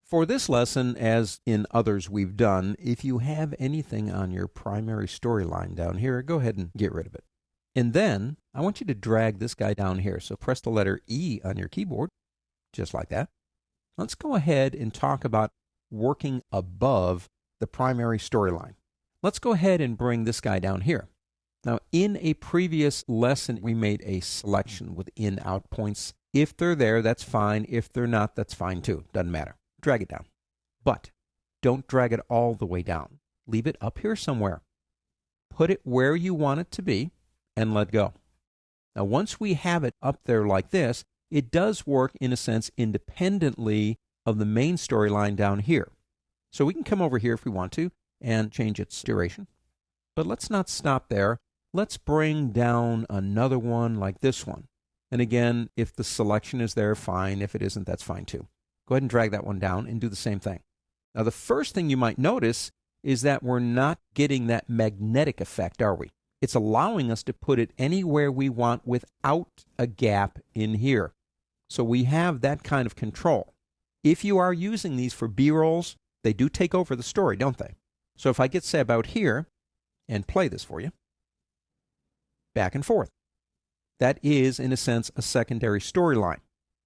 For this lesson, as in others we've done, if you have anything on your primary storyline down here, go ahead and get rid of it. And then I want you to drag this guy down here. So press the letter E on your keyboard, just like that. Let's go ahead and talk about working above the primary storyline. Let's go ahead and bring this guy down here. Now, in a previous lesson, we made a selection with in-out points. If they're there, that's fine. If they're not, that's fine too. Doesn't matter. Drag it down. But don't drag it all the way down. Leave it up here somewhere. Put it where you want it to be and let go. Now, once we have it up there like this, it does work, in a sense, independently of the main storyline down here. So we can come over here if we want to and change its duration. But let's not stop there. Let's bring down another one like this one. And again, if the selection is there, fine. If it isn't, that's fine too. Go ahead and drag that one down and do the same thing. Now, the first thing you might notice is that we're not getting that magnetic effect, are we? It's allowing us to put it anywhere we want without a gap in here. So we have that kind of control. If you are using these for B-rolls, they do take over the story, don't they? So if I get, say, about here and play this for you, back and forth, that is, in a sense, a secondary storyline.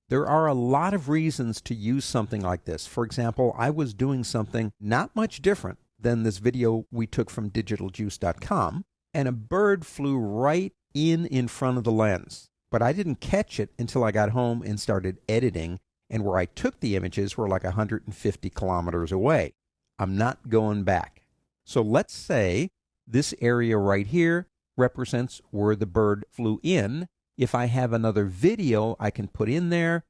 There are a lot of reasons to use something like this. For example, I was doing something not much different than this video we took from digitaljuice.com, and a bird flew right in front of the lens. But I didn't catch it until I got home and started editing, and where I took the images were like 150 kilometers away. I'm not going back. So let's say this area right here represents where the bird flew in. If I have another video I can put in there,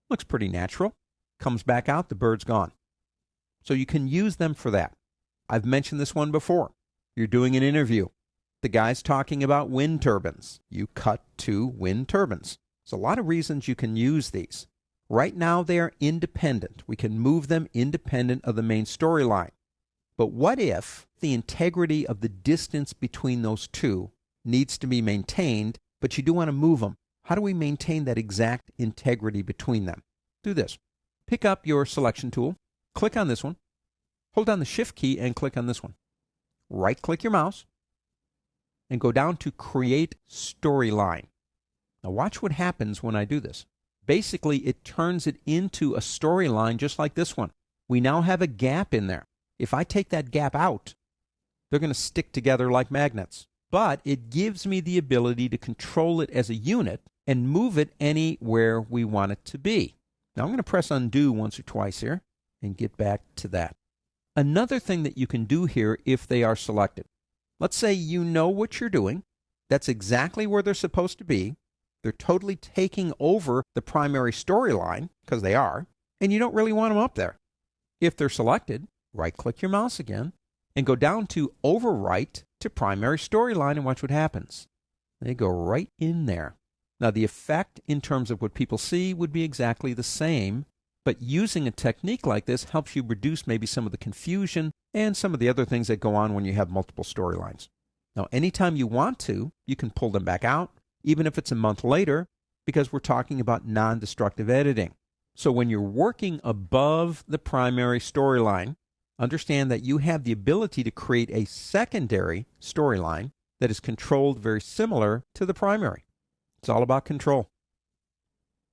looks pretty natural. Comes back out, the bird's gone. So you can use them for that. I've mentioned this one before. You're doing an interview. The guy's talking about wind turbines. You cut to wind turbines. There's a lot of reasons you can use these. Right now they are independent. We can move them independent of the main storyline. But what if the integrity of the distance between those two needs to be maintained, but you do want to move them? How do we maintain that exact integrity between them? Do this. Pick up your selection tool, click on this one, hold down the Shift key and click on this one. Right-click your mouse and go down to Create Storyline. Now watch what happens when I do this. Basically, it turns it into a storyline just like this one. We now have a gap in there. If I take that gap out, they're going to stick together like magnets. But it gives me the ability to control it as a unit and move it anywhere we want it to be. Now I'm going to press undo once or twice here and get back to that. Another thing that you can do here if they are selected. Let's say you know what you're doing. That's exactly where they're supposed to be. They're totally taking over the primary storyline, because they are, and you don't really want them up there. If they're selected, right-click your mouse again and go down to Overwrite to Primary Storyline and watch what happens. They go right in there. Now, the effect in terms of what people see would be exactly the same, but using a technique like this helps you reduce maybe some of the confusion and some of the other things that go on when you have multiple storylines. Now, anytime you want to, you can pull them back out, even if it's a month later, because we're talking about non-destructive editing. So when you're working above the primary storyline, understand that you have the ability to create a secondary storyline that is controlled very similar to the primary. It's all about control.